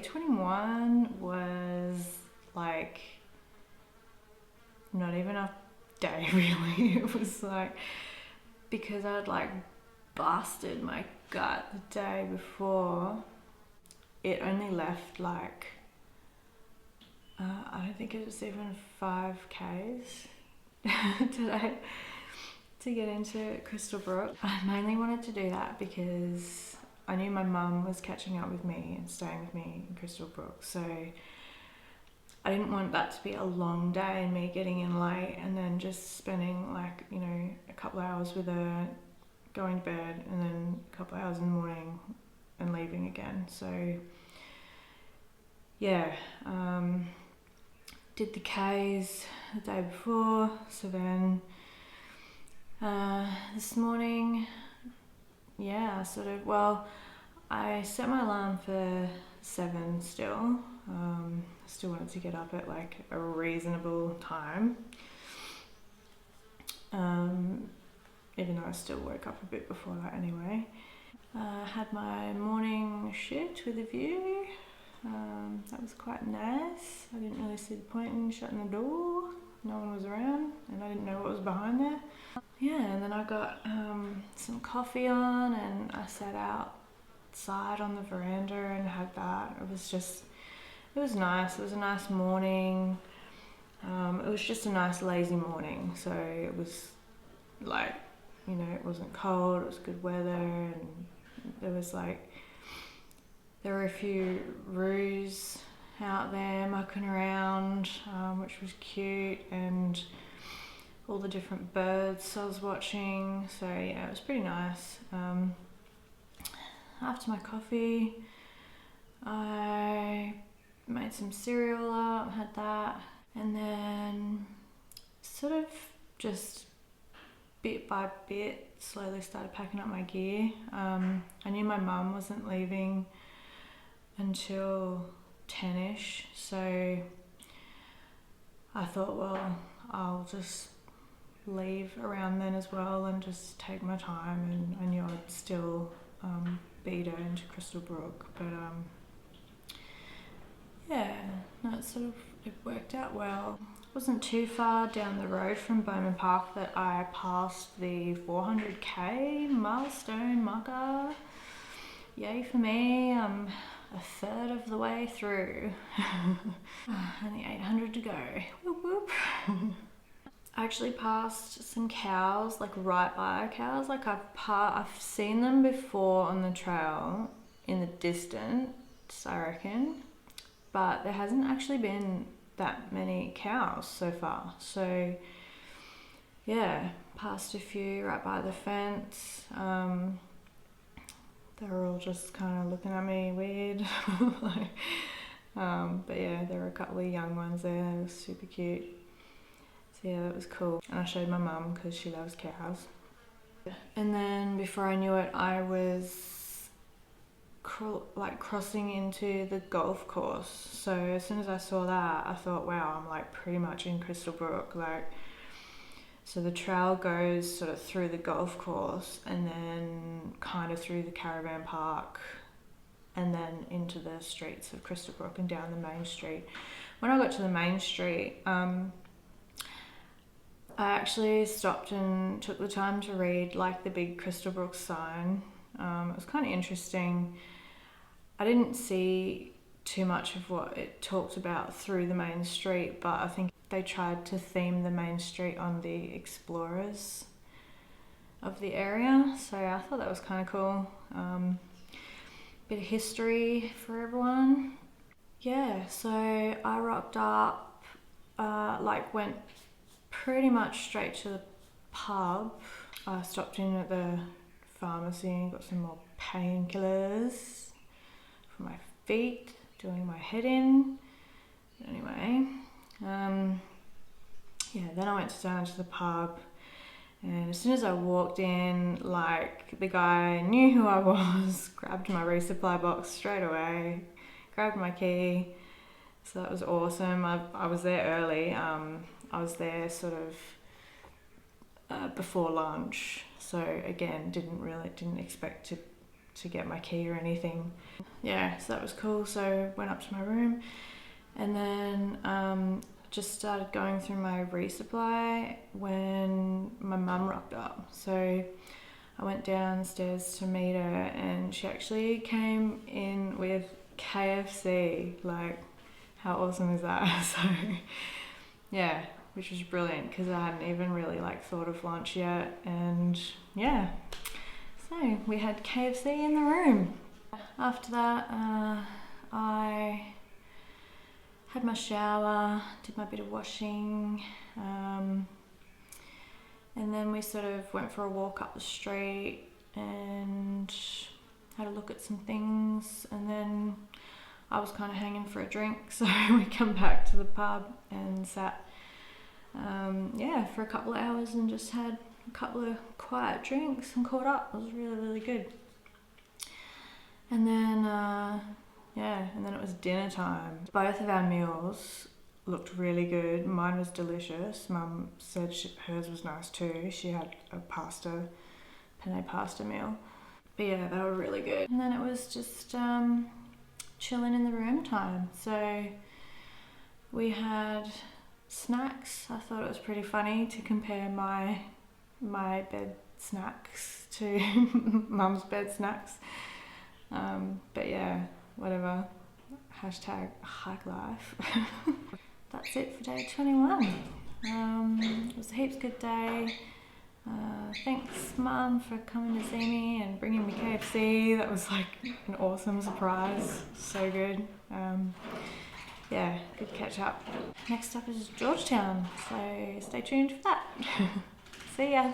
week 21 was like not even a day really. It was like, because I'd like busted my gut the day before, it only left like I don't think it was even 5Ks today to get into Crystal Brook. I mainly wanted to do that because I knew my mum was catching up with me and staying with me in Crystal Brook, so I didn't want that to be a long day and me getting in late and then just spending like, you know, a couple of hours with her, going to bed, and then a couple of hours in the morning and leaving again. So yeah, did the Ks the day before, so then this morning, yeah, I set my alarm for 7 still. I still wanted to get up at like a reasonable time, even though I still woke up a bit before that anyway. Had my morning shit with a view. That was quite nice. I didn't really see the point in shutting the door. No one was around and I didn't know what was behind there. Yeah, and then I got some coffee on and I sat outside on the veranda and had that. It was nice. It was a nice morning. It was just a nice lazy morning. So it was like, you know, it wasn't cold, it was good weather, and there were a few roos out there mucking around, which was cute, and all the different birds I was watching. So yeah, it was pretty nice. After my coffee, I made some cereal up, had that, and then sort of just bit by bit slowly started packing up my gear. I knew my mum wasn't leaving until 10ish, so I thought, well, I'll just leave around then as well and just take my time, and I knew I'd still beat her into Crystal Brook, but yeah, no, it worked out well. It wasn't too far down the road from Bowman Park that I passed the 400k milestone marker. Yay for me, I'm a third of the way through. Only 800 to go. Whoop whoop. I actually passed some cows, like right by cows. Like I've seen them before on the trail in the distance, I reckon, but there hasn't actually been that many cows so far. So yeah, passed a few right by the fence. They were all just kind of looking at me weird. But yeah, there were a couple of young ones there. They were super cute. So yeah, that was cool. And I showed my mum because she loves cows. And then before I knew it, I was crossing into the golf course. So as soon as I saw that, I thought, wow, I'm like pretty much in Crystal Brook. So the trail goes sort of through the golf course and then kind of through the caravan park and then into the streets of Crystal Brook and down the main street. When I got to the main street, I actually stopped and took the time to read like the big Crystal Brook sign. It was kind of interesting. I didn't see too much of what it talked about through the main street, but I think they tried to theme the main street on the explorers of the area, so I thought that was kind of cool. Bit of history for everyone. Yeah, so I rocked up, went pretty much straight to the pub. I stopped in at the pharmacy and got some more painkillers for my feet, doing my head in. Anyway, then I went down to the pub, and as soon as I walked in, like, the guy knew who I was, grabbed my resupply box straight away, grabbed my key, so that was awesome. I was there early. I was there sort of before lunch, so again, didn't expect to to get my key or anything. Yeah, so that was cool. So went up to my room and then just started going through my resupply when my mum rocked up. So I went downstairs to meet her and she actually came in with KFC. Like, how awesome is that? So yeah, which was brilliant because I hadn't even really like thought of lunch yet. And yeah, so we had KFC in the room. After that, I had my shower, did my bit of washing, and then we sort of went for a walk up the street and had a look at some things, and then I was kind of hanging for a drink, so we come back to the pub and sat for a couple of hours and just had a couple of quiet drinks and caught up. It was really, really good. And then and then it was dinner time. Both of our meals looked really good. Mine was delicious. Mum said hers was nice too. She had a penne pasta meal. But yeah, they were really good. And then it was just chilling in the room time. So we had snacks. I thought it was pretty funny to compare my bed snacks to Mum's bed snacks. But yeah, whatever. Hashtag hike life. That's it for day 21. It was a heaps good day. Thanks Mum for coming to see me and bringing me KFC. That was like an awesome surprise. So good. Yeah, good catch up. Next up is Georgetown, so stay tuned for that. See ya.